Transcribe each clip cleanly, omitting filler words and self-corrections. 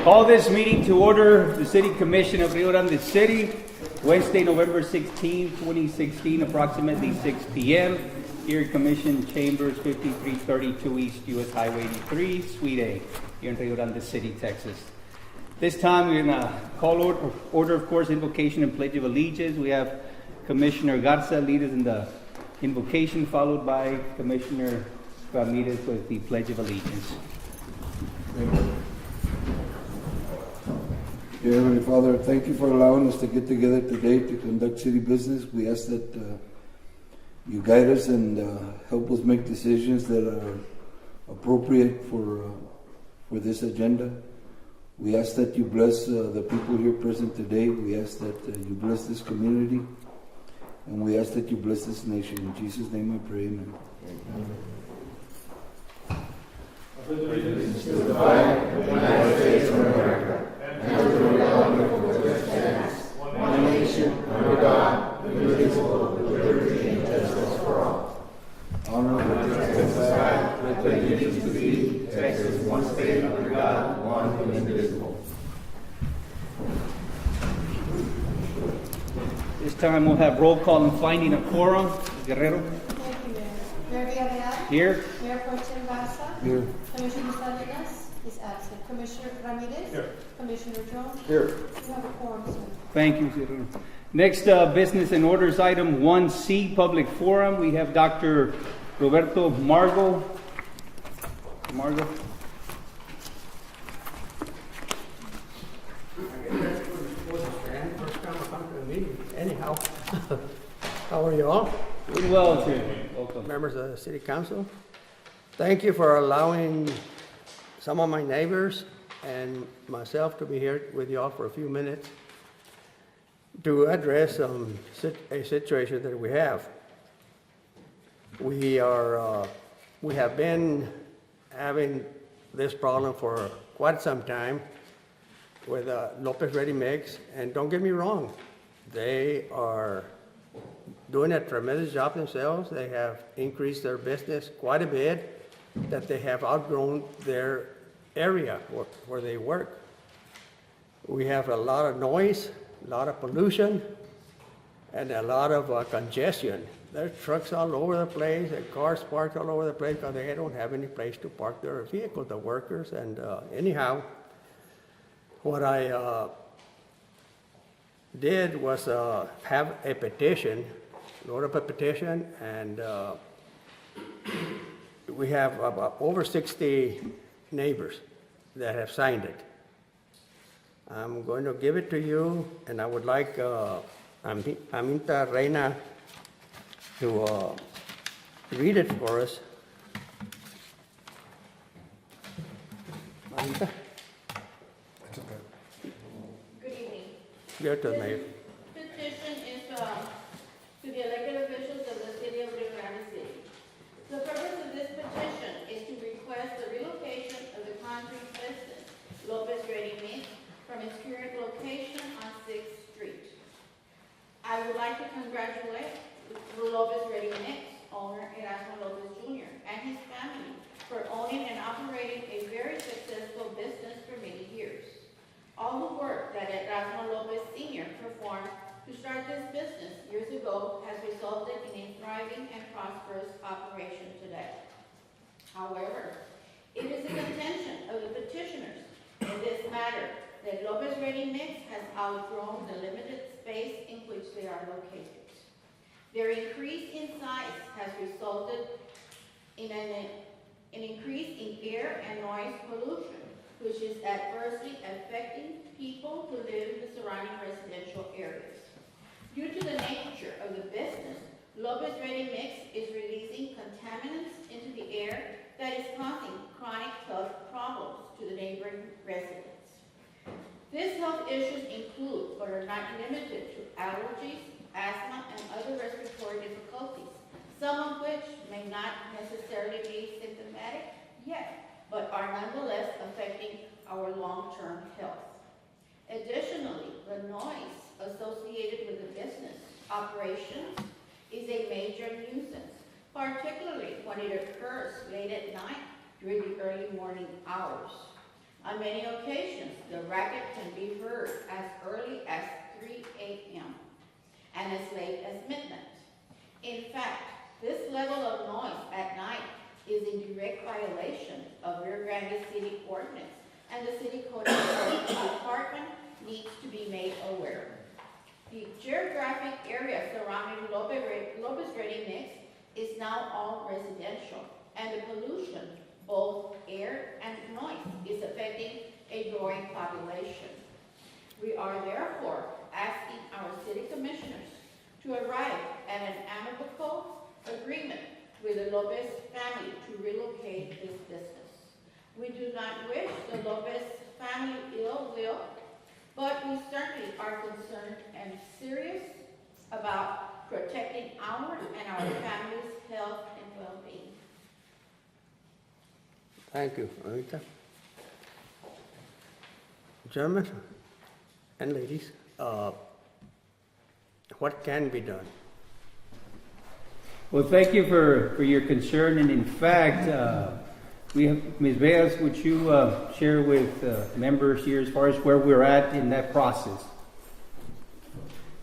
Call this meeting to order. The City Commission of Rio Grande City, Wednesday, November 16, 2016, approximately 6 p.m. Here at Commission Chambers, 5332 East US Highway 83, Suite A, here in Rio Grande City, Texas. This time we're going to call order, of course, invocation and pledge of allegiance. We have Commissioner Garza lead us in the invocation, followed by Commissioner Ramirez with the pledge of allegiance. Dear Heavenly Father, thank you for allowing us to get together today to conduct city business. We ask that you guide us and help us make decisions that are appropriate for this agenda. We ask that you bless the people here present today. We ask that you bless this community. And we ask that you bless this nation. In Jesus' name I pray, amen. Allegiance to the flag of the United States of America and to the republic for which it stands, one nation, under God, indivisible, with liberty and justice for all. Honor the Texas flag, with allegiance to thee, Texas, one state under God, one and indivisible. This time we'll have roll call and finding a quorum. Guerrero. Thank you, Mayor. Mayor Villarreal. Here. Mayor Pro Tem Garza. here. Commissioner Salinas is absent. Commissioner Ramirez. Here. Commissioner Jones. Here. You have a quorum, sir. Thank you, Guerrero. Next business and orders item 1C, public forum. We have Dr. Roberto Margo. Margo. Anyhow, how are you all? Doing well, Tim. Welcome. Members of the City Council. Thank you for allowing some of my neighbors and myself to be here with you all for a few minutes to address a situation that we have. We have been having this problem for quite some time with Lopez Ready Mix, and don't get me wrong, they are doing a tremendous job themselves. They have increased their business quite a bit, that they have outgrown their area where they work. We have a lot of noise, a lot of pollution, and a lot of congestion. There's trucks all over the place and cars parked all over the place because they don't have any place to park their vehicles, the workers. And anyhow, what I did was have a petition, wrote up a petition, and we have about over 60 neighbors that have signed it. I'm going to give it to you, and I would like Aminta Reina to read it for us. Aminta? Good evening. Go to the mayor. Petition is to the elected officials of the city of Rio Grande City. The purpose of this petition is to request the relocation of the concrete business, Lopez Ready Mix, from its current location on 6th Street. I would like to congratulate the Lopez Ready Mix owner, Erasmo Lopez Jr., and his family for owning and operating a very successful business for many years. All the work that Erasmo Lopez Sr. performed to start this business years ago has resulted in a thriving and prosperous operation today. However, it is the contention of the petitioners in this matter that Lopez Ready Mix has outgrown the limited space in which they are located. Their increase in size has resulted in an increase in air and noise pollution, which is adversely affecting people who live in the surrounding residential areas. Due to the nature of the business, Lopez Ready Mix is releasing contaminants into the air that is causing chronic health problems to the neighboring residents. These health issues include, but are not limited to, allergies, asthma, and other respiratory difficulties, some of which may not necessarily be symptomatic yet, but are nonetheless affecting our long-term health. Additionally, the noise associated with the business operations is a major nuisance, particularly when it occurs late at night during the early morning hours. On many occasions, the racket can be heard as early as 3 a.m. and as late as midnight. In fact, this level of noise at night is in direct violation of Rio Grande City ordinance, and the City Code Enforcement Department needs to be made aware. The geographic area surrounding Lopez Ready Mix is now all residential, and the pollution, both air and noise, is affecting a growing population. We are therefore asking our city commissioners to arrive at an amicable agreement with the Lopez family to relocate this business. We do not wish the Lopez family ill will, but we certainly are concerned and serious about protecting our and our family's health and well-being. Thank you, Anita. Gentlemen and ladies, what can be done? Well, thank you for your concern, and in fact, we have, Ms. Beas, would you share with members here as far as where we're at in that process?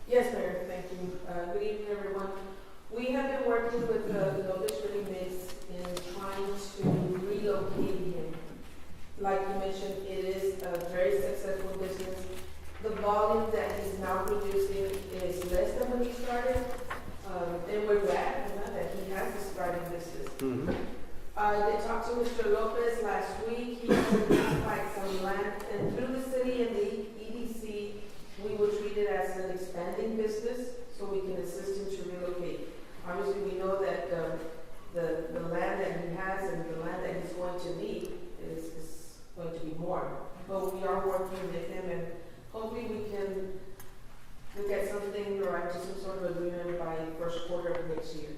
Yes, Mayor, thank you. Good evening, everyone. We have been working with the Lopez Ready Mix in trying to relocate him. Like you mentioned, it is a very successful business. The volume that he's now producing is less than when he started, and we're glad that he has a starting business. Mm-hmm. I did talk to Mr. Lopez last week. He identified some land, and through the city and the EDC, we will treat it as an expanding business so we can assist him to relocate. Obviously, we know that the land that he has and the land that he's going to need is going to be more. But we are working with him, and hopefully we can look at something or to some sort of agreement by first quarter of next year.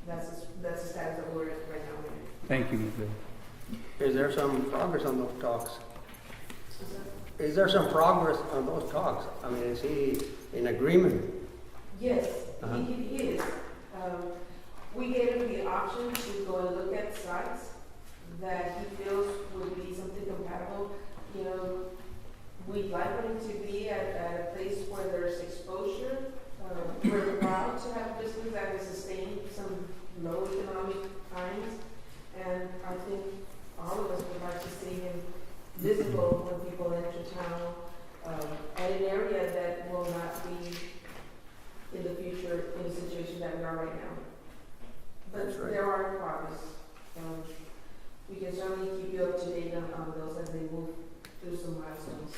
That's the status that we're at right now. Thank you, Ms. Beas. Is there some progress on those talks? Is there some progress on those talks? I mean, is he in agreement? Yes, he is. We gave him the option to go and look at sites that he feels would be something compatible. You know, we'd like him to be at a place where there's exposure. We're proud to have a business that has sustained some low economic times, and I think all of us would like to see him visible when people enter town, at an area that will not be in the future in the situation that we are right now. But That's right. there are progress. We can certainly keep you up to date on those as they move through some milestones.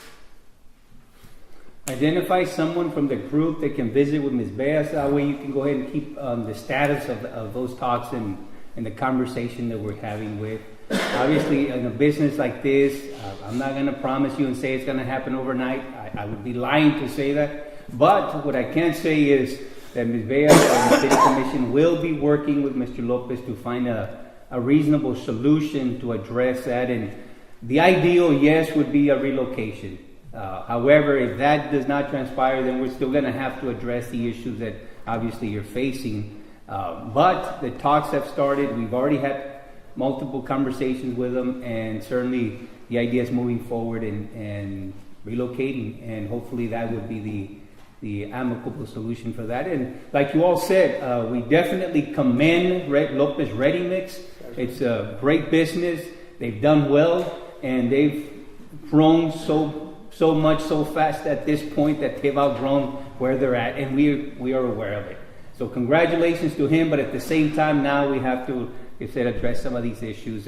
Identify someone from the group that can visit with Ms. Beas. That way you can go ahead and keep the status of those talks and the conversation that we're having with. Obviously, in a business like this, I'm not going to promise you and say it's going to happen overnight. I would be lying to say that. But what I can say is that Ms. Beas and the City Commission will be working with Mr. Lopez to find a reasonable solution to address that. And the ideal, yes, would be a relocation. However, if that does not transpire, then we're still going to have to address the issues that obviously you're facing. But the talks have started. We've already had multiple conversations with them, and certainly the idea is moving forward and relocating, and hopefully that would be the amicable solution for that. And like you all said, we definitely commend Lopez Ready Mix. It's a great business. They've done well, and they've grown so much so fast at this point that they've outgrown where they're at, and we are aware of it. So congratulations to him, but at the same time now we have to, like I said, address some of these issues.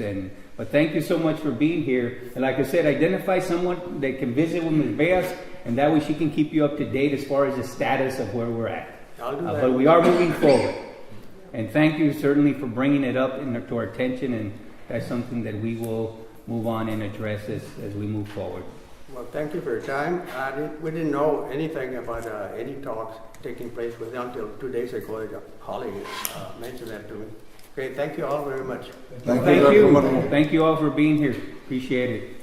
But thank you so much for being here. And like I said, identify someone that can visit with Ms. Beas, and that way she can keep you up to date as far as the status of where we're at. I'll do that. But we are moving forward. And thank you certainly for bringing it up to our attention, and that's something that we will move on and address as we move forward. Well, thank you for your time. We didn't know anything about any talks taking place with him until 2 days ago. Holly mentioned that to me. Okay, thank you all very much. Thank you. Thank you all for being here. Appreciate it.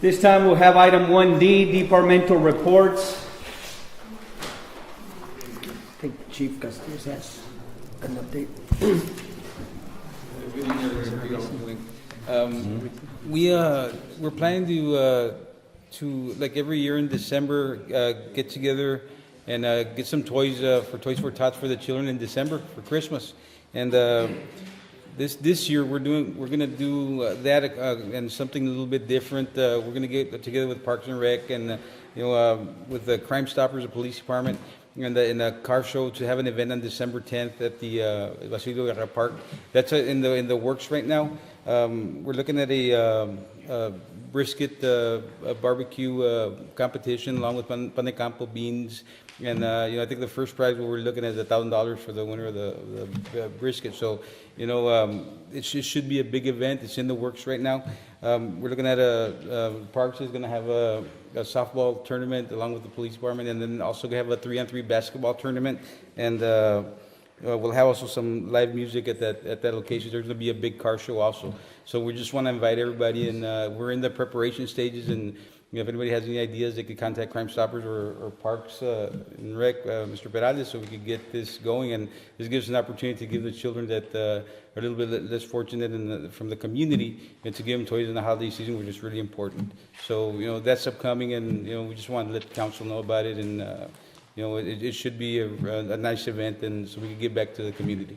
This time we'll have item 1D, departmental reports. I think Chief Castillo has An update. We're planning to like every year in December get together and get some toys for Toys for Tots for the children in December for Christmas. And this year we're gonna do that and something a little bit different. We're gonna get together with Parks and Rec and with the Crime Stoppers, the police department, and the car show to have an event on December 10th at the Basilio Guerra Park. That's in the works right now. We're looking at a brisket barbecue competition along with pan de campo beans, and I think the first prize we're looking at is $1,000 for the winner of the brisket. So it should be a big event. It's in the works right now. We're looking at Parks is going to have a softball tournament along with the police department, and then also have a 3-on-3 basketball tournament, and we'll have also some live music at that location. There's going to be a big car show also. So we just want to invite everybody, and we're in the preparation stages. And if anybody has any ideas, they could contact Crime Stoppers or Parks and Rec, Mr. Perales, so we could get this going. And this gives us an opportunity to give the children that are a little bit less fortunate from the community, and to give them toys in the holiday season, which is really important. So that's upcoming, and we just want to let the council know about it, and it should be a nice event, and so we can give back to the community.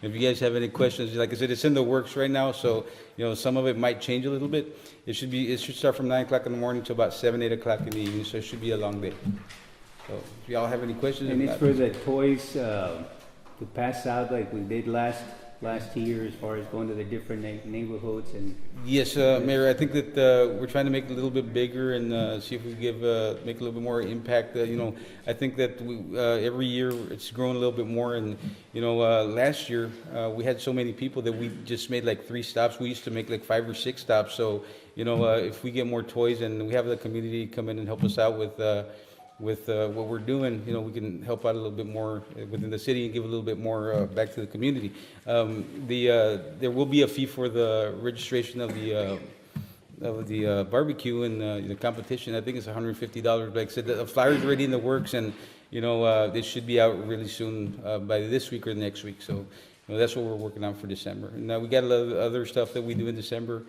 If you guys have any questions, like I said, it's in the works right now, so some of it might change a little bit. It should start from 9 o'clock in the morning to about 7, 8 o'clock in the evening, so it should be a long day. So if y'all have any questions, And it's for the toys to pass out like we did last year, as far as going to the different neighborhoods and. Yes, Mayor, I think that we're trying to make it a little bit bigger and see if we make a little bit more impact. I think that every year it's growing a little bit more, and last year we had so many people that we just made like 3 stops. We used to make like 5 or 6 stops. So if we get more toys and we have the community come in and help us out with what we're doing, we can help out a little bit more within the city and give a little bit more back to the community. There will be a fee for the registration of the barbecue and the competition. I think it's $150. Like I said, the flyer's already in the works, and it should be out really soon by this week or next week. So that's what we're working on for December. And now we got a lot of other stuff that we do in December,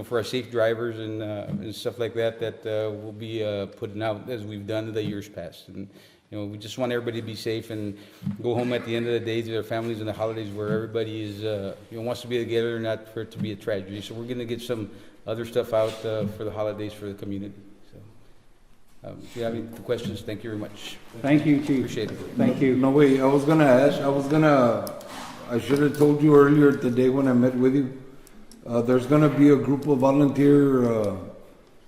for our safe drivers and stuff like that we'll be putting out as we've done in the years past. And we just want everybody to be safe and go home at the end of the day to their families and the holidays, where everybody is wants to be together and not for it to be a tragedy. So we're going to get some other stuff out for the holidays for the community. So if you have any questions, thank you very much. Thank you, Chief. Appreciate it. Thank you. No, wait, I should have told you earlier today when I met with you. There's going to be a group of volunteer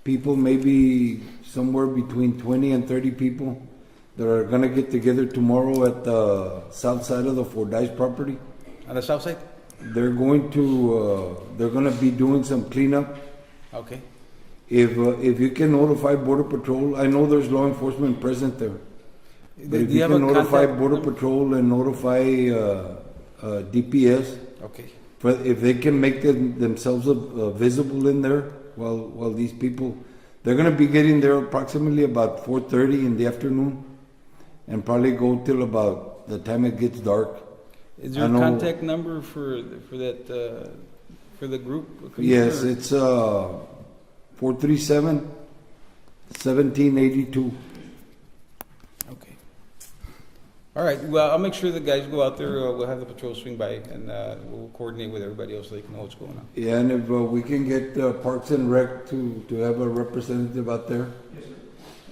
people, maybe somewhere between 20 and 30 people, that are going to get together tomorrow at the south side of the Fordyce property. On the south side? They're going to be doing some cleanup. Okay. If you can notify Border Patrol, I know there's law enforcement present there. But if Do you have can a notify contact Border number? Patrol and notify DPS, Okay. if they can make themselves visible in there while these people, they're going to be getting there approximately about 4:30 in the afternoon, and probably go till about the time it gets dark. Is there a contact number for that for the group? Yes, it's 437-1782. Okay. All right. Well, I'll make sure the guys go out there. We'll have the patrol swing by, and we'll coordinate with everybody else so they can know what's going on. Yeah, and if we can get Parks and Rec to have a representative out there,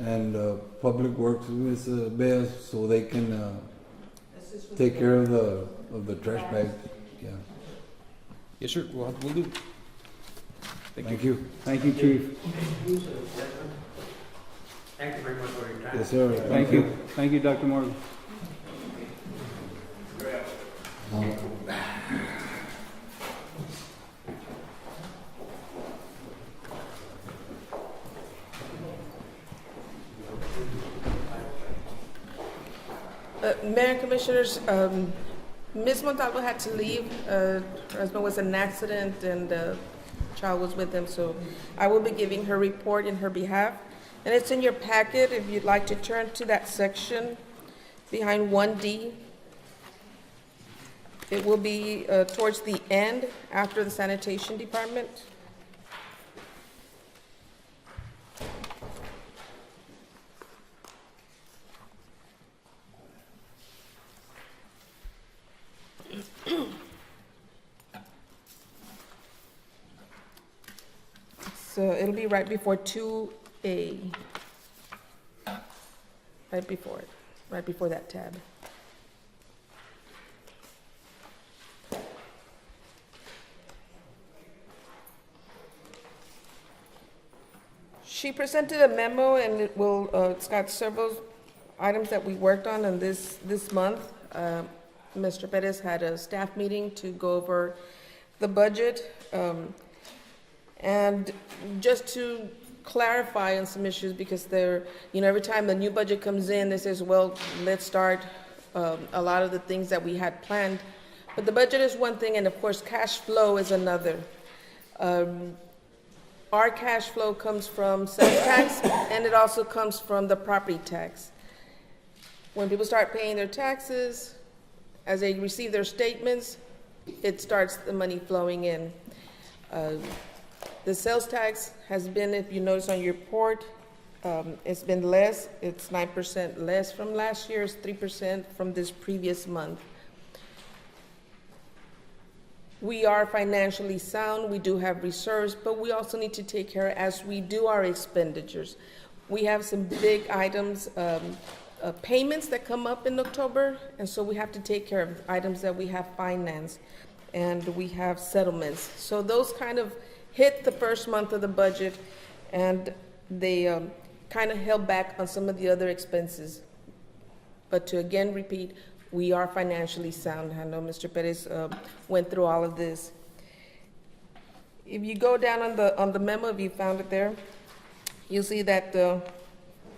and Public Works with Bea, so they can take care of the trash bags. Yeah. Yes, sir. We'll do. Thank you. Thank you, Chief. Thank you very much for your time. Yes, sir. Thank you. Thank you, Dr. Morgan. Mayor and Commissioners, Ms. Montalvo had to leave. Her husband was in an accident and the child was with him, so I will be giving her report in her behalf. And it's in your packet if you'd like to turn to that section behind 1D. It will be towards the end, after the sanitation department. So it'll be right before 2A. Right before that tab. She presented a memo, and it's got several items that we worked on this month. Mr. Perez had a staff meeting to go over the budget. And just to clarify on some issues, because every time the new budget comes in, they says, well, let's start a lot of the things that we had planned. But the budget is one thing, and of course, cash flow is another. Our cash flow comes from sales tax, and it also comes from the property tax. When people start paying their taxes, as they receive their statements, it starts the money flowing in. The sales tax has been, if you notice on your report, it's been less. It's 9% less from last year. It's 3% from this previous month. We are financially sound. We do have reserves, but we also need to take care as we do our expenditures. We have some big items, payments that come up in October, and so we have to take care of items that we have financed, and we have settlements. So those kind of hit the first month of the budget, and they kind of held back on some of the other expenses. But to again repeat, we are financially sound. I know Mr. Perez went through all of this. If you go down on the memo, if you found it there, you'll see that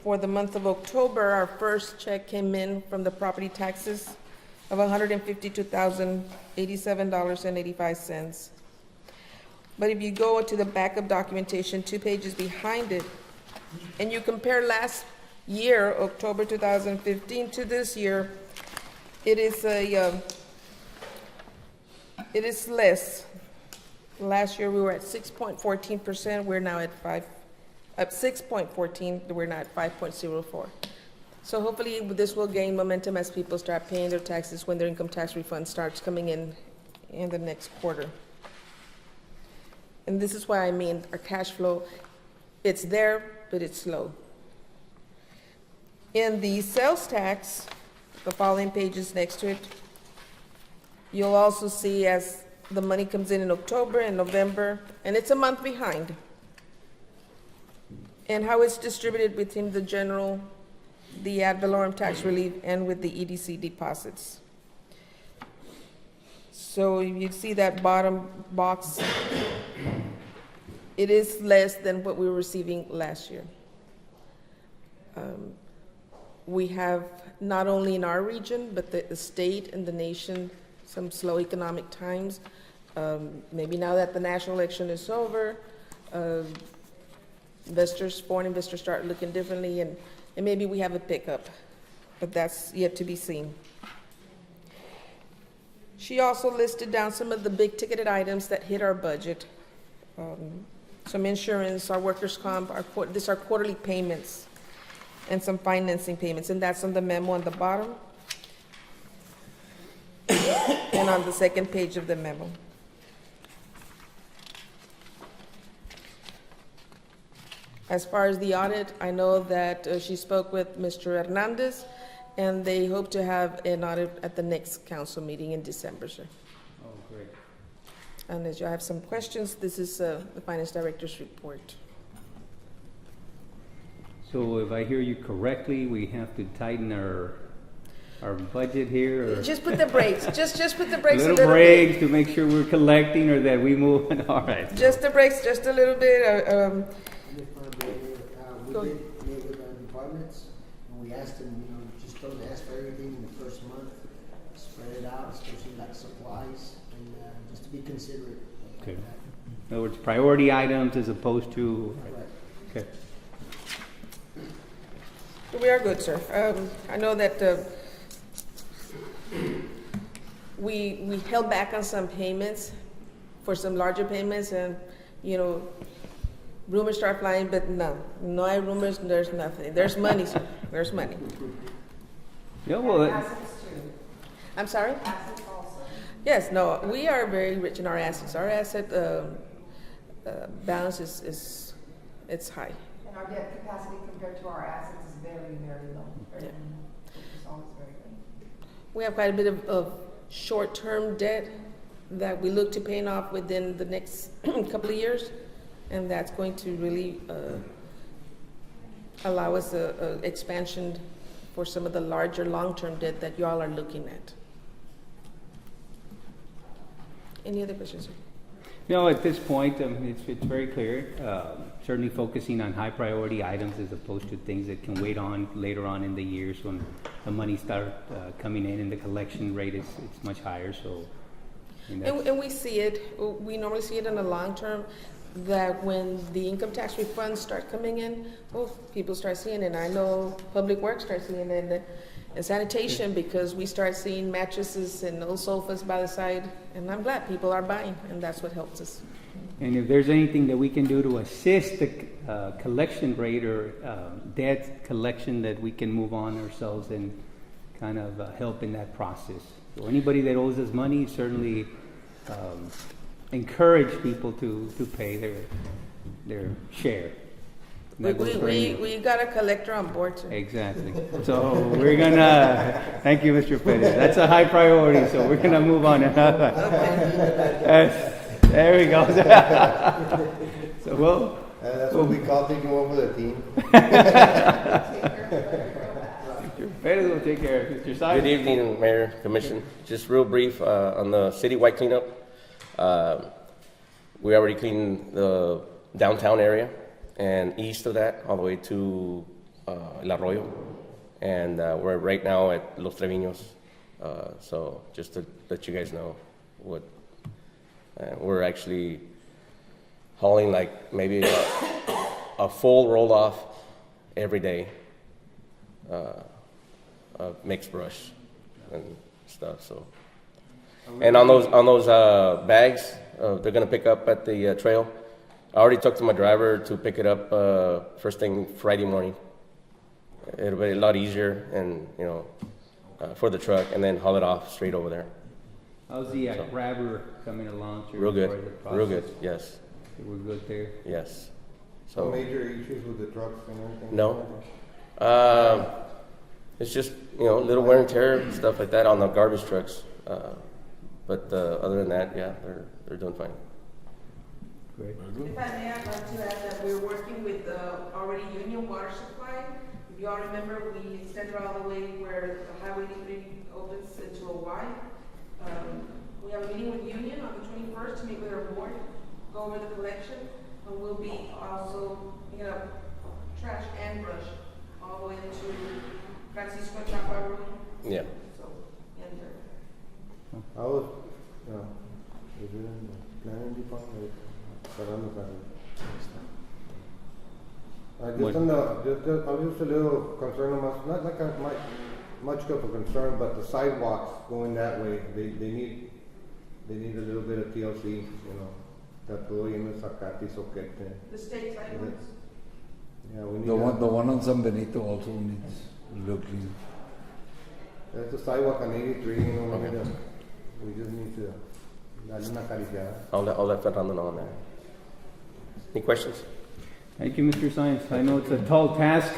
for the month of October, our first check came in from the property taxes of $152,087.85. But if you go to the backup documentation, 2 pages behind it, and you compare last year, October 2015, to this year, it is less. Last year we were at 6.14%. We're now at 6.14. We're now at 5.04. So hopefully this will gain momentum as people start paying their taxes when their income tax refund starts coming in the next quarter. And this is why I mean our cash flow, it's there, but it's slow. In the sales tax, the following pages next to it, you'll also see as the money comes in October and November, and it's a month behind, and how it's distributed between the general, the ad valorem tax relief, and with the EDC deposits. So you see that bottom box, it is less than what we were receiving last year. We have, not only in our region, but the state and the nation, some slow economic times. Maybe now that the national election is over, foreign investors start looking differently, and maybe we have a pickup, but that's yet to be seen. She also listed down some of the big ticketed items that hit our budget. Some insurance, our workers' comp, our quarterly payments, and some financing payments, and that's on the memo on the bottom and on the second page of the memo. As far as the audit, I know that she spoke with Mr. Hernandez, and they hope to have an audit at the next council meeting in December, sir. Oh, great. And as you have some questions, this is the finance director's report. So if I hear you correctly, we have to tighten our budget here, or Just put the brakes. Just put the brakes a little little breaks bit. to make sure we're collecting, or that we move. All right. Just the brakes, just a little bit. Go We ahead. did meet with our departments, and we asked them, just don't ask for everything in the first month. Spread it out, especially like supplies, and just to be considerate. Okay. In other words, priority items as opposed to. Right. Okay. We are good, sir. I know that we held back on some payments for some larger payments, and, you know, rumors start flying, but no hay rumors, there's nothing. There's money, sir. There's money. Yeah, well, Assets too. I'm sorry? Assets also. Yes, no, we are very rich in our assets. Our asset balance is it's high. And our debt capacity compared to our assets is very, very low. Very Yeah. minimal. It's always very good. We have quite a bit of short-term debt that we look to paying off within the next couple of years, and that's going to really allow us a expansion for some of the larger long-term debt that you all are looking at. Any other questions, sir? no, at this point, it's very clear. Certainly focusing on high priority items as opposed to things that can wait on later on in the years when the money start coming in and the collection rate is it's much higher. So, I mean, that's- And we see it, we normally see it in the long term, that when the income tax refunds start coming in, people start seeing it. I know Public Works starts seeing it, and sanitation, because we start seeing mattresses and old sofas by the side, and I'm glad people are buying, and that's what helps us. And if there's anything that we can do to assist the collection rate or debt collection, that we can move on ourselves and kind of help in that process. So anybody that owes us money, certainly encourage people to pay their share. And that goes for anyone. We got a collector on board too. Exactly. So we're gonna, thank you, Mr. Perez. That's a high priority, so we're gonna move on. There we go. So we'll. That's what we call taking over the team. Mr. Perez will take care of it. Mr. Simon. Good evening, Mayor, Commission. Just real brief on the citywide cleanup. We already cleaned the downtown area and east of that all the way to El Arroyo, and we're right now at Los Treviños. So just to let you guys know what we're actually hauling, like maybe a full roll off every day of mixed brush and stuff. So, and on those bags, they're gonna pick up at the trail. I already talked to my driver to pick it up first thing Friday morning. It'll be a lot easier, and for the truck, and then haul it off straight over there. How's the grabber coming along? Real good, real good. Yes, We're good there. yes. No So major issues with the trucks and everything? no, it's just little wear and tear stuff like that on the garbage trucks. But other than that, yeah, they're doing fine. Great. If I may, I'd like to add that we're working with already Union Water Supply. If you all remember, we extended all the way where the Highway 83 opens into a Y. We have a meeting with Union on the 21st to meet with our board, go over the collection, and we'll be also picking up trash and brush all the way to Francisco Chapa Road. Yeah. So, and I was, is it in the planning department? I was just a little concerned about, not like much of a concern, but the sidewalks going that way, they need a little bit of TLC, Tatuo y Zacate, Soquete. the state sidewalks. Yeah, we need The that. one on San Benito also needs looking. That's the sidewalk on 83, we just need to darle una acariciada. I'll let Fernando know on that. Any questions? Thank you, Mr. Science. I know it's a tall task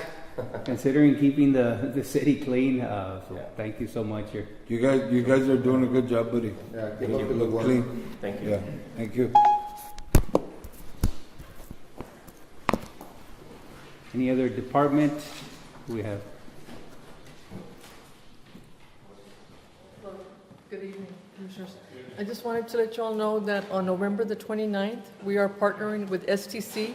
considering keeping the city clean. So Yeah. thank you so much. You guys are doing a good job, buddy. Yeah, keep Thank up you. the good work. Clean. Thank you. Yeah, thank you. Any other department we have? Hello. Good evening, Commissioners. I just wanted to let you all know that on November the 29th, we are partnering with STC,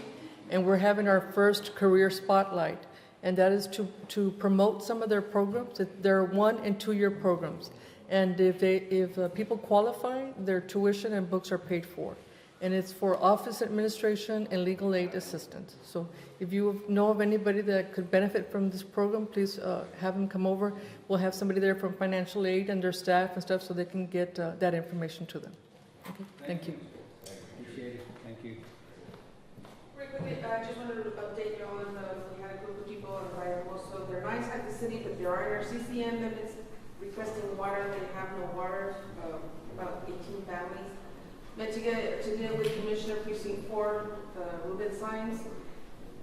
and we're having our first career spotlight. And that is to promote some of their programs. They're 1- and 2-year programs. And if people qualify, their tuition and books are paid for. and it's for office administration and legal aid assistance. So if you know of anybody that could benefit from this program, please have them come over. We'll have somebody there from financial aid and their staff and stuff so they can get that information to them. Okay, thank you. Appreciate it. Thank you. Real quickly, I just wanted to update you all on we had a group of people invited. Most of they're not inside the city, but there are in our CCM that is requesting water. They have no water, about 18 families. Met today with Commissioner Precinct 4, Ruben Sines.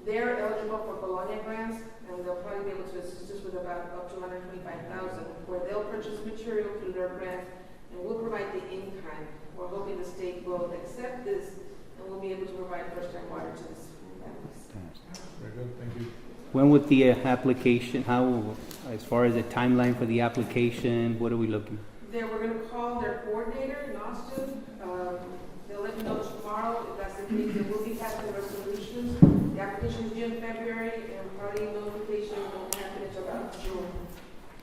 They're eligible for Bologna grants, and they'll probably be able to assist us with about up to $125,000, where they'll purchase material through their grant, and we'll provide the in-kind. We're hoping the state will accept this, and we'll be able to provide first-time water to this families. Very good, thank you. When would the application, as far as the timeline for the application, what are we looking? We're going to call their coordinator in Austin. They'll let me know tomorrow if that's the case. They will be passing resolutions. The application is due in February, and probably notification won't happen until about June.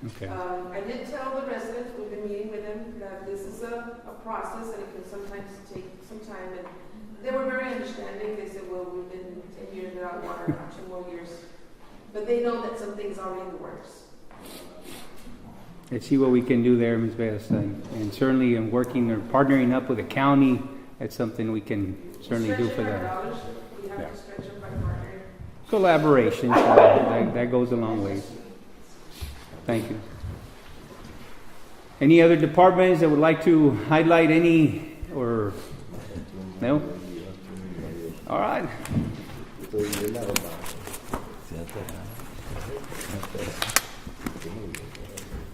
Okay. I did tell the residents, we've been meeting with them, that this is a process and it can sometimes take some time. And they were very understanding. They said, well, we've been 10 years without water, about 2 more years. But they know that something's already in the works. Let's see what we can do there, Ms. Baez. And certainly in working or partnering up with the county, that's something we can certainly do for them. We have to stretch them by partnering. Collaboration, so that goes a long way. Thank you. Any other departments that would like to highlight any or no? All right.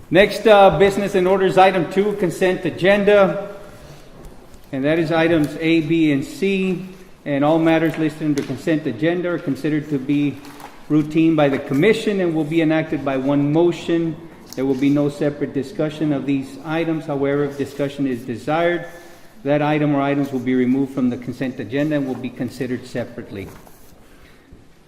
Next business and orders item 2, consent agenda. And that is items A, B, and C. And all matters listed in the consent agenda are considered to be routine by the commission and will be enacted by one motion. There will be no separate discussion of these items. However, if discussion is desired, that item or items will be removed from the consent agenda and will be considered separately.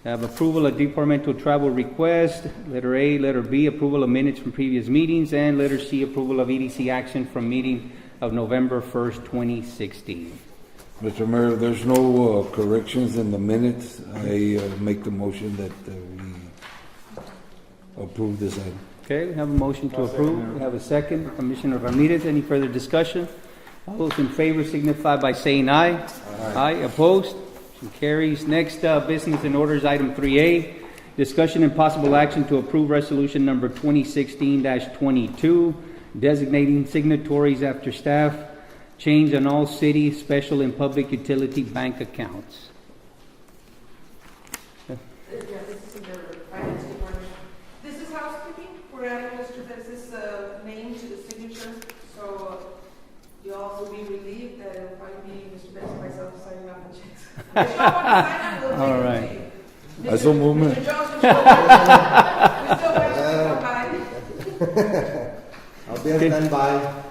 I have approval of departmental travel request, letter A. Letter B, approval of minutes from previous meetings, and letter C, approval of EDC action from meeting of November 1st, 2016. Mr. Mayor, there's no corrections in the minutes. I make the motion that we approve this item. Okay, we have a motion to approve. We have a second. Commissioner Ramirez, any further discussion? All those in favor signify by saying aye. Aye. Opposed? Motion carries. Next business and orders item 3A, discussion and possible action to approve resolution number 2016-22, designating signatories after staff change on all city, special, and public utility bank accounts. Yeah, this is in the finance department. This is housekeeping. We're adding Mr. Perez's name to the signature, so you all will be relieved that it'll probably be Mr. Perez and myself signing off the checks. If y'all want to sign it, we'll take All it. right. I so move, Mr. man. Jones, we still waiting to come by. I'll be on standby.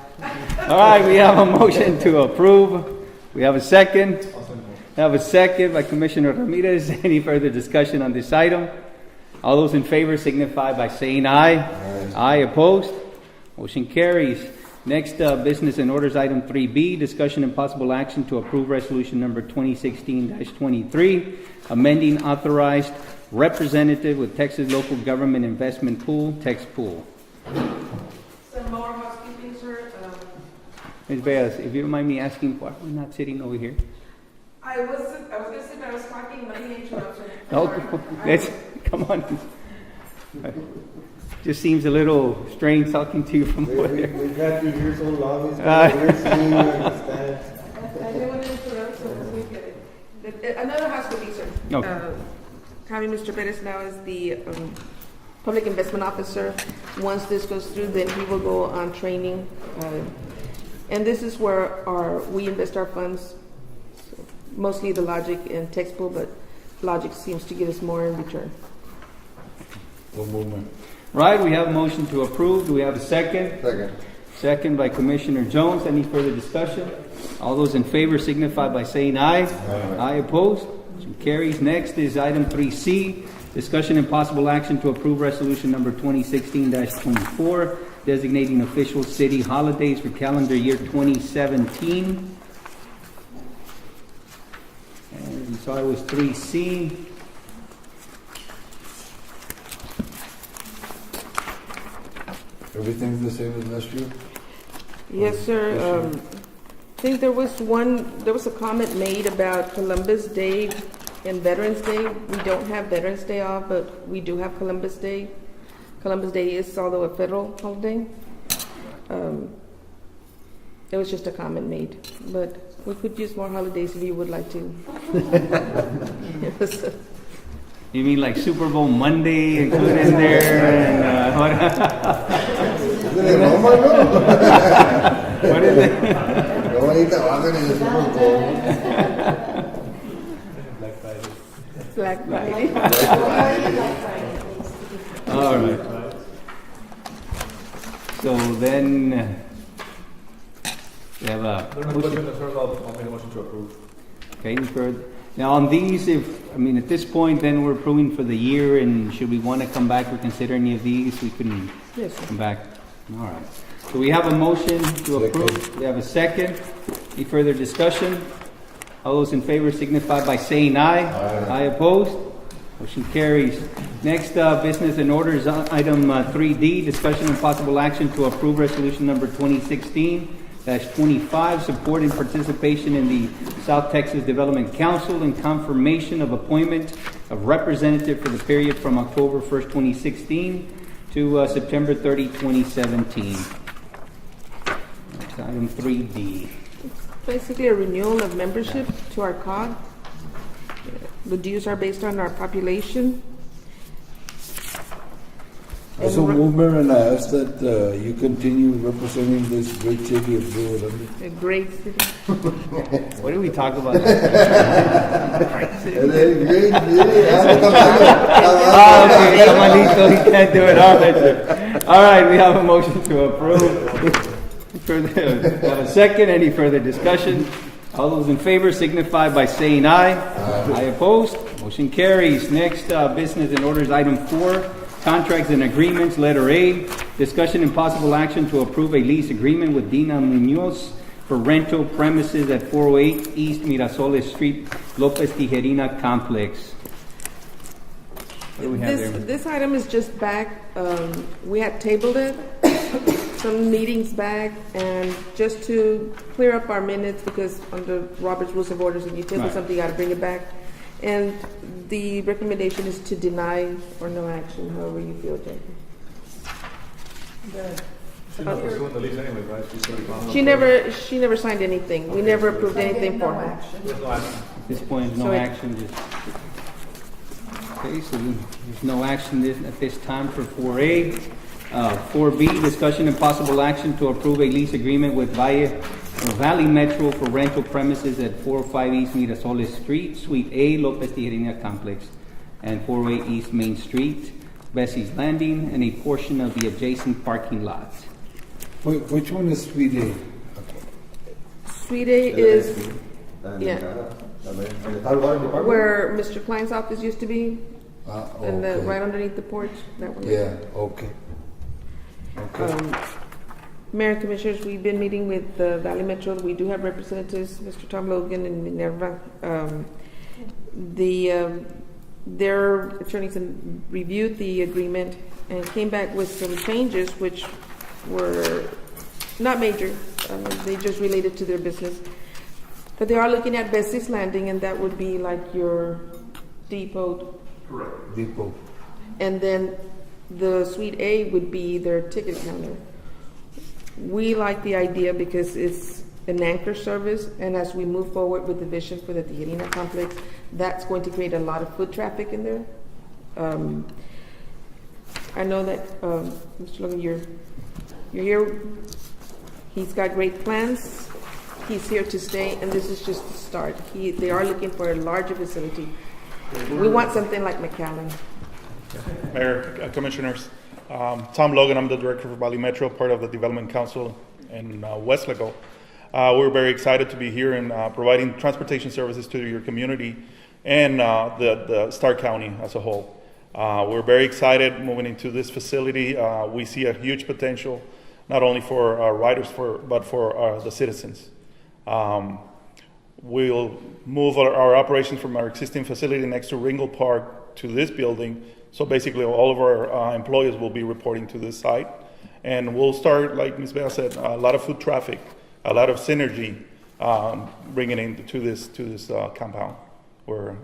All right, we have a motion to approve. We have a second. We have a second by Commissioner Ramirez. Any further discussion on this item? All those in favor signify by saying aye. Aye. Aye. Opposed? Motion carries. Next business and orders item 3B, discussion and possible action to approve resolution number 2016-23, amending authorized representative with Texas Local Government Investment Pool, Tex Pool. Some more housekeeping, sir. Ms. Baez, if you don't mind me asking, why are we not sitting over here? I was going to say, but I was talking, let me interrupt you. Oh, let's, come on. Just seems a little strange talking to you from over there. We've had you here so long, we're seeing you understand. I didn't want to interrupt, so we get it. Another housekeeping, sir. Okay. Having Mr. Perez now as the Public Investment Officer. Once this goes through, then he will go on training. And this is where we invest our funds, so mostly the Logic and Tex Pool, but Logic seems to give us more in return. So move, man. Right, we have a motion to approve. Do we have a second? Second. Second by Commissioner Jones. Any further discussion? All those in favor signify by saying aye. Aye. Aye. Opposed? Motion carries. Next is item 3C, discussion and possible action to approve resolution number 2016-24, designating official city holidays for calendar year 2017. So I was 3C. Everything's the same as last year? Yes, sir. I think there was a comment made about Columbus Day and Veterans Day. We don't have Veterans Day off, but we do have Columbus Day. Columbus Day is, although, a federal holiday. It was just a comment made, but we could use more holidays if you would like to. You mean like Super Bowl Monday included in there? And, ¿Es de Roma, no? what is it? Luego ahí trabajan en el Super Bowl. Black Friday. All right. So then, we have a motion. I'll make a motion to approve. Okay, further. Now on these, at this point, then we're approving for the year, and should we want to come back or consider any of these, we can Yes, sir. come back. All right. So we have a motion to approve. We have a second. Any further discussion? All those in favor signify by saying aye. Aye opposed? Motion carries. Next, business and orders, item 3D, discussion and possible action to approve resolution number 2016-25, support and participation in the South Texas Development Council and confirmation of appointment of representative for the period from October 1st, 2016 to September 30, 2017. That's item 3D. Basically a renewal of membership to our COG. The dues are based on our population. I so move, Mayor, and I ask that you continue representing this great city of Rio Grande. A great city. What did we talk about? Great city. Okay, Camalito, he can't do it. All right, we have a motion to approve. Have a second. Any further discussion? All those in favor signify by saying aye. Aye opposed? Motion carries. Next, business and orders, item 4. Contracts and agreements, letter A, discussion and possible action to approve a lease agreement with Dina Munoz for rental premises at 408 East Mirasoles Street, Lopez Tijerina Complex. What do we have there? This item is just back, we had tabled it some meetings back, and just to clear up our minutes, because under Robert's Rules of Orders, if you table Right. something, you gotta bring it back. And the recommendation is to deny or no action, however you feel, Jackie. She's not pursuing the lease anyway, right? She never signed anything. We never approved anything for her. There's no action. At this point, no So it- action. Okay, so there's no action at this time for 4A. 4B, discussion and possible action to approve a lease agreement with Valley Metro for rental premises at 405 East Mirasoles Street, Suite A, Lopez Tijerina Complex, and 408 East Main Street, Bessie's Landing, and a portion of the adjacent parking lot. Which one is Suite A? Suite A is, yeah, Department? where Mr. Klein's office used to be, and Okay. right underneath the porch, that one. Yeah, okay. Okay. Mayor and Commissioners, we've been meeting with the Valley Metro. We do have representatives, Mr. Tom Logan and Minerva. Their attorneys reviewed the agreement and came back with some changes which were not major. They just related to their business. But they are looking at Bessie's Landing, and that would be like your depot. Depot. And then the Suite A would be their ticket counter. We like the idea because it's an anchor service, and as we move forward with the vision for the Tijerina complex, that's going to create a lot of foot traffic in there. I know that, Mr. Logan, you're here. He's got great plans. He's here to stay, and this is just the start. They are looking for a larger facility. We want something like McAllen. Mayor, Commissioners, Tom Logan, I'm the Director for Valley Metro, part of the Development Council in Westlaco. We're very excited to be here and providing transportation services to your community and the Starr County as a whole. We're very excited moving into this facility. We see a huge potential, not only for our riders, but for the citizens. we'll move our operations from our existing facility next to Ringo Park to this building. So basically, all of our employees will be reporting to this site. And we'll start, like Ms. Bea said, a lot of foot traffic, a lot of synergy bringing into this compound. We're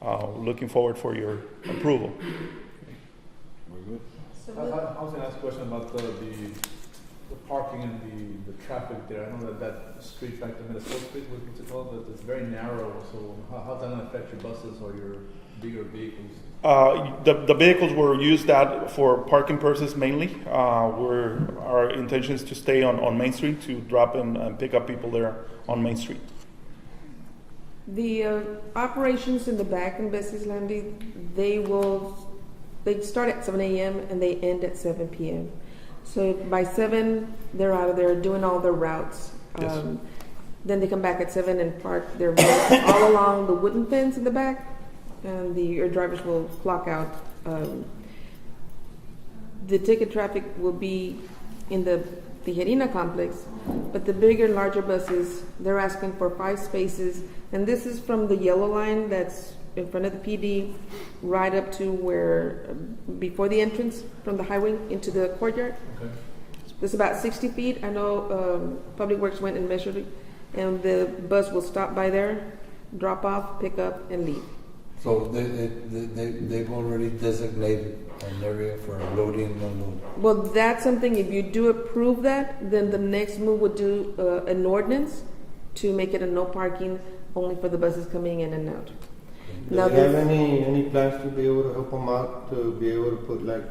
looking forward for your approval. I was going to ask a question about the parking and the traffic there. I know that street back to Minnesota Street, what's it called? It's very narrow. So how's that going to affect your buses or your bigger vehicles? The vehicles were used for parking purposes mainly. Our intention is to stay on Main Street to drop and pick up people there on Main Street. The operations in the back in Bessie's Landing, they start at 7 a.m. and they end at 7 p.m. So by 7, they're out of there doing all their routes. Yes. Then they come back at 7 and park their vehicles all along the wooden fence in the back, and your drivers will clock out. The ticket traffic will be in the Tijerina complex, but the bigger, larger buses, they're asking for 5 spaces, and this is from the yellow line that's in front of the PD right up to where, before the entrance from the highway into the courtyard. Okay. It's about 60 feet. I know Public Works went and measured it, and the bus will stop by there, drop off, pick up, and leave. So they've already designated an area for loading and unloading. Well, that's something, if you do approve that, then the next move would do an ordinance to make it a no parking only for the buses coming in and out. Do Now, you have any plans to be able to help them out, to be able to put like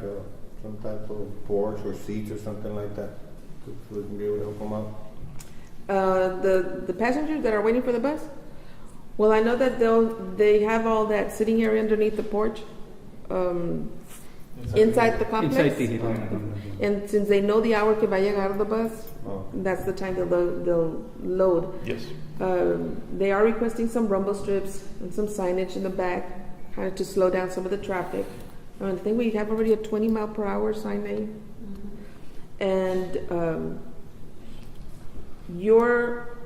some type of porch or seats or something like that, so we can be able to help them out? the passengers that are waiting for the bus, well, I know that they have all that sitting area underneath the porch, inside the complex. Inside Tijerina. And since they know the hour que va a llegar the bus, Oh. that's the time they'll load. Yes. They are requesting some rumble strips and some signage in the back, kind of to slow down some of the traffic. I think we have already a 20-mile-per-hour sign there. And your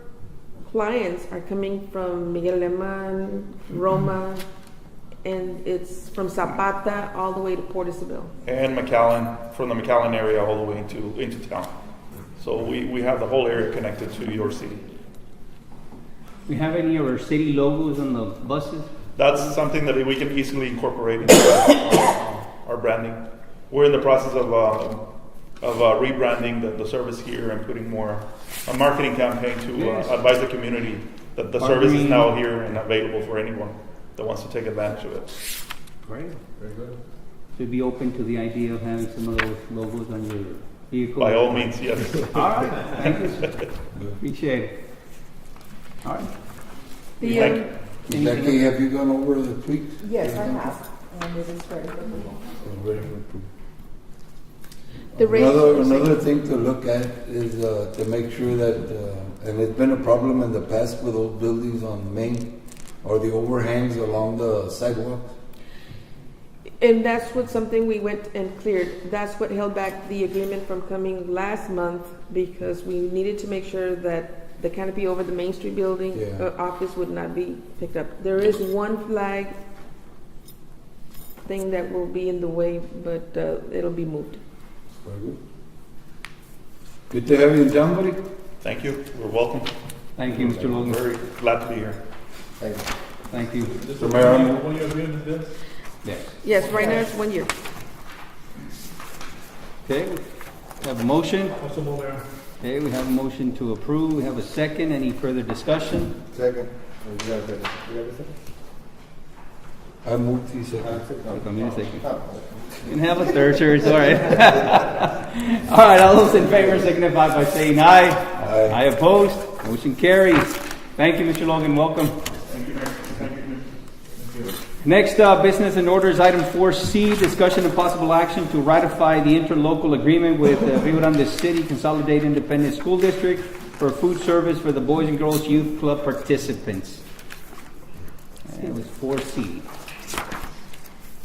clients are coming from Miguel Alemán, Roma, and it's from Zapata all the way to Port Isabel. And McAllen, from the McAllen area all the way into town. So we have the whole area connected to your city. We have any of our city logos on the buses? That's something that we can easily incorporate into our branding. We're in the process of rebranding the service here and putting a marketing campaign to advise the community that the service is now here and available for anyone that wants to take advantage of it. Great. Very good. Should be open to the idea of having some of those logos on your vehicle. By all means, yes. All right, thank you. Appreciate it. All right. Jackie, have you gone over the tweaks? Yes, I have, and it is ready for approval. Ready for approval. The rate- Another thing to look at is to make sure that, and it's been a problem in the past with those buildings on Main, or the overhangs along the sidewalks. And that's what something we went and cleared. That's what held back the agreement from coming last month, because we needed to make sure that the canopy over the Main Street building office would not be picked up. There is one flag thing that will be in the way, but it'll be moved. Very good. Good to have you in town, buddy. Thank you. You're welcome. Thank you, Mr. Logan. Very glad to be here. Thank you. Thank you. Just So, Mayor, I'm- one year agreement is this? Yes. Yes, right now it's 1 year. Okay, we have a motion. Also, Mayor. Okay, we have a motion to approve. We have a second. Any further discussion? Second. You have a second? I moved to second. Come in a second. You can have a third, sure, it's all right. All right, all those in favor signify by saying aye. Aye. Aye opposed. Motion carries. Thank you, Mr. Logan. Welcome. Thank you, Mayor. Thank you. Next, business and orders, item 4C, discussion and possible action to ratify the interlocal agreement with Rio Grande City Consolidated Independent School District for food service for the Boys and Girls Youth Club participants. And it was 4C.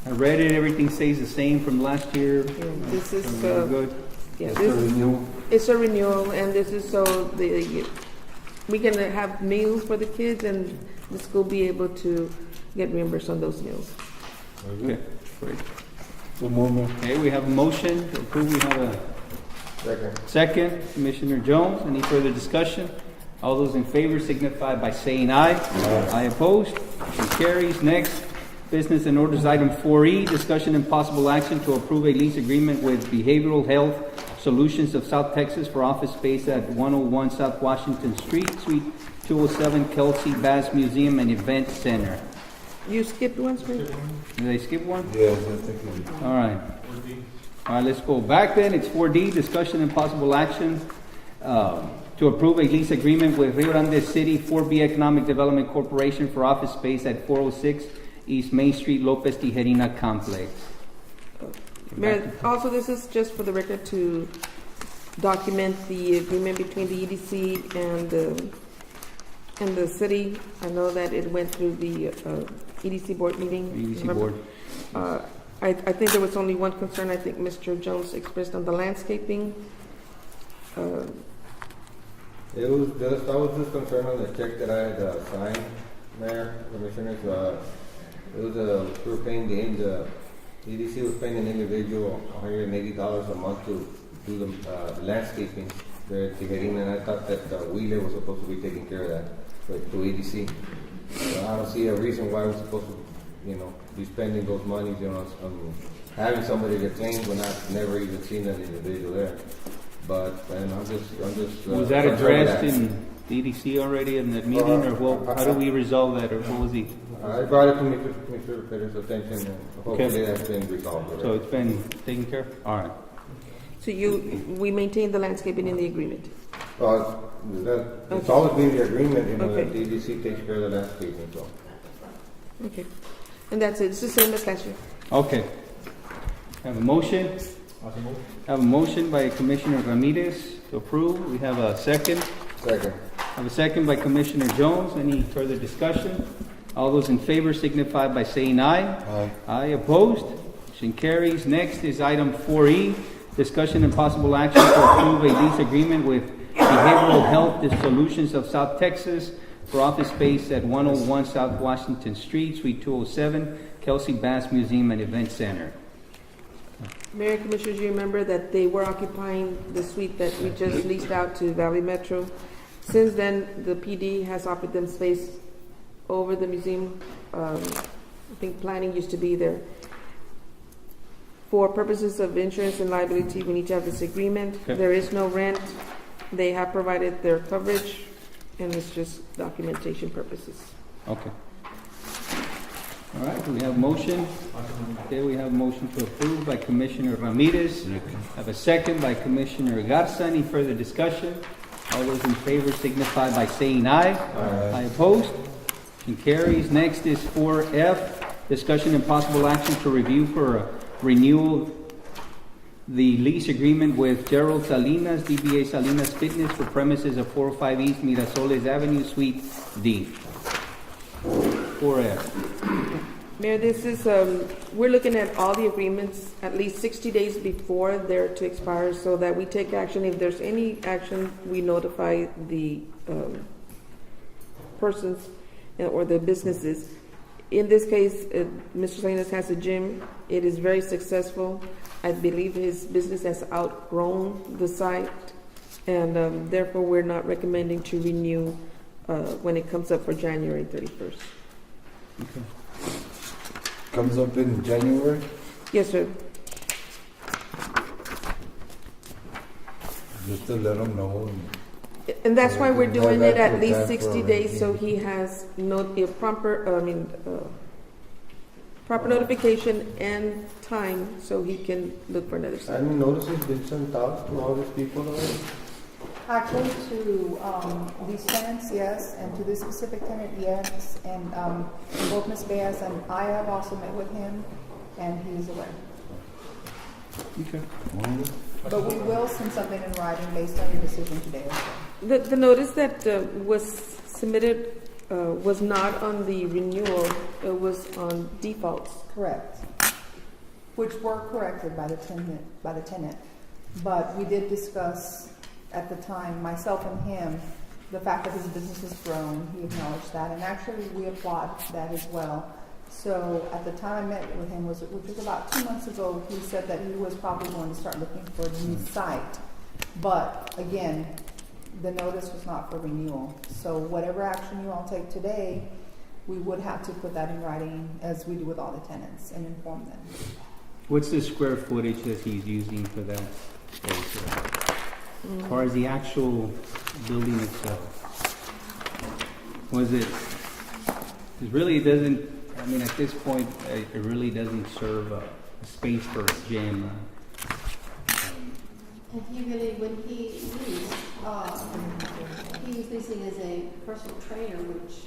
I read it, everything stays the same from last year. This is Good. yeah, It's this a is renewal. it's a renewal, and this is so we can have meals for the kids and the school be able to get reimbursed on those meals. Okay, great. So more, Mayor. Okay, we have a motion to approve. We have a second. Commissioner Jones, any further discussion? All those in favor signify by saying aye. Aye opposed. Motion carries. Next, business and orders item 4E, discussion and possible action to approve a lease agreement with Behavioral Health Solutions of South Texas for office space at 101 South Washington Street, Suite 207, Kelsey Bass Museum and Event Center. You skipped one, sir? Did I skip one? Yes, I think it is. All right. All right, let's go back then. It's 4D, discussion and possible action to approve a lease agreement with Rio Grande City 4B Economic Development Corporation for office space at 406 East Main Street, Lopez Tijerina Complex. Mayor, also this is just for the record to document the agreement between the EDC and the city. I know that it went through the EDC board meeting. EDC remember? board. I think there was only one concern I think Mr. Jones expressed on the landscaping. I was just concerned on the check that I had signed, Mayor, Commissioners. It was we were paying the EDC was paying an individual $180 a month to do the landscaping there at Tijerina, and I thought that Wheeler was supposed to be taking care of that through EDC. So I don't see a reason why we're supposed to, be spending those monies, on having somebody retained when I've never even seen an individual there. But and I'm just. Was that addressed in the EDC already in that meeting, or how do we resolve that, or what was he? I brought it to Mr. Petter's attention, and hopefully that's been resolved already. So it's been taken care of? All right. So we maintain the landscaping in the agreement. It's always been the agreement, that the EDC takes care of the landscaping, so. Okay. And that's it. It's the same as last year. Okay. Have a motion? Have a motion by Commissioner Ramirez to approve. We have a second. Second. Have a second by Commissioner Jones. Any further discussion? All those in favor signify by saying aye. Aye. Aye opposed. Motion carries. Next is item 4E, discussion and possible action to approve a lease agreement with Behavioral Health Solutions of South Texas for office space at 101 South Washington Street, Suite 207, Kelsey Bass Museum and Event Center. Mayor and Commissioners, you remember that they were occupying the suite that we just leased out to Valley Metro. Since then, the PD has offered them space over the museum. I think planning used to be there. For purposes of insurance and liability, we need to have this agreement. Okay. There is no rent. They have provided their coverage, and it's just documentation purposes. Okay. All right, we have motion. Okay, we have motion to approve by Commissioner Ramirez. Have a second by Commissioner Garza. Any further discussion? All those in favor signify by saying aye. Aye opposed. Motion carries. Next is 4F, discussion and possible action to review for renewal the lease agreement with Gerald Salinas, DBA Salinas Fitness for premises of 405 East Mirasoles Avenue, Suite D. 4F. Mayor, this is, we're looking at all the agreements at least 60 days before they're to expire so that we take action. If there's any action, we notify the persons or the businesses. In this case, Mr. Salinas has a gym. It is very successful. I believe his business has outgrown the site, and therefore we're not recommending to renew when it comes up for January 31st. Okay. Comes up in January? Yes, sir. Just to let them know. And that's why we're doing it at least Time 60 for days, so review. he has proper notification and time, so he can look for another site. Any notices been sent out to all these people already? Actually, to these tenants, yes, and to this specific tenant, yes. And both Ms. Baez and I have also met with him, and he is aware. Okay. But we will send something in writing based on your decision today as well. The notice that was submitted was not on the renewal, it was on defaults. Correct. Which were corrected by the tenant. But we did discuss at the time, myself and him, the fact that his business has grown. He acknowledged that, and actually we applaud that as well. So at the time I met with him, which was about 2 months ago, he said that he was probably going to start looking for a new site. But again, the notice was not for renewal. So whatever action you all take today, we would have to put that in writing as we do with all the tenants and inform them. What's the square footage that he's using for that space? As far as the actual building itself, was it? It really doesn't. I mean, at this point, it really doesn't serve a space for a gym. And he really, when he was leasing as a personal trainer, which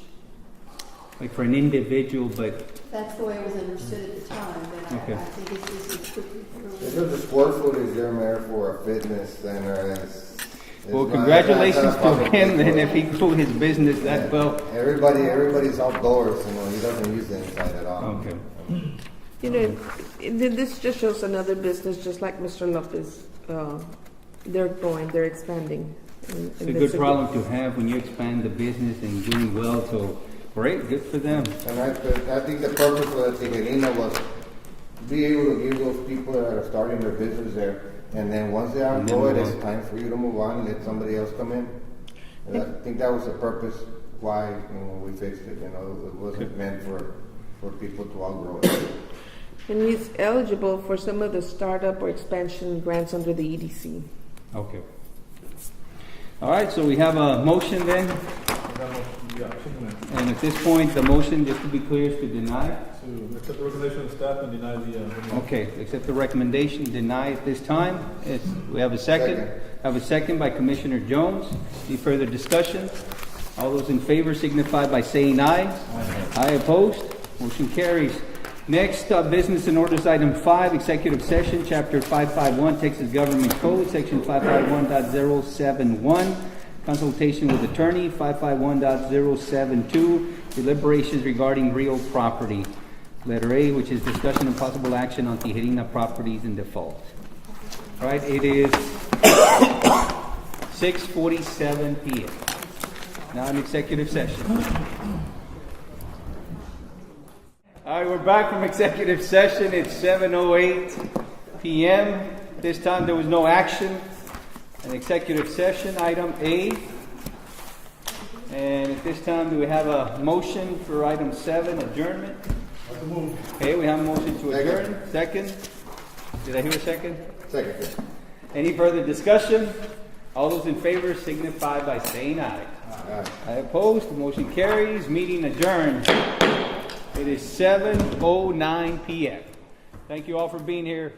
Like for an individual, but that's the way it was understood at the time. But Okay. I think it's strictly for. There's a square footage there, Mayor, for a fitness center. well, congratulations to him. Then, if he grew his business that well. Everybody's outdoors. You know, he doesn't use the inside at all. Okay. You know, this just shows another business, just like Mr. Lopez. They're expanding. It's a good problem to have when you expand the business and doing well. So great, good for them. And I think the purpose of the Tijerina was be able to give those people that are starting their business there, and then once they outgrow it, it's time for you to move on and let somebody else come in. And I think that was the purpose why we fixed it. You know, it wasn't meant for people to outgrow it. And he's eligible for some of the startup or expansion grants under the EDC. Okay. All right. So we have a motion then, and at this point, the motion, just to be clear, is to deny. To accept the recommendation of staff and deny the. Okay, accept the recommendation, deny at this time. We have a second. Have a second by Commissioner Jones. Any further discussion? All those in favor signify by saying aye. Aye opposed. Motion carries. Next, business and orders item 5, executive session, chapter 551, Texas Government Code, section 551.071, consultation with attorney, 551.072, deliberations regarding real property. Letter A, which is discussion and possible action on Tijerina properties in default. All right, it is 6:47 p.m. Now in executive session. All right, we're back from executive session. It's 7:08 p.m. This time there was no action. An executive session, item A. And at this time, do we have a motion for item 7, adjournment? Okay, we have a motion to adjourn. Second. Did I hear a second? Second. Any further discussion? All those in favor signify by saying aye. Aye opposed. The motion carries. Meeting adjourned. It is 7:09 p.m. Thank you all for being here.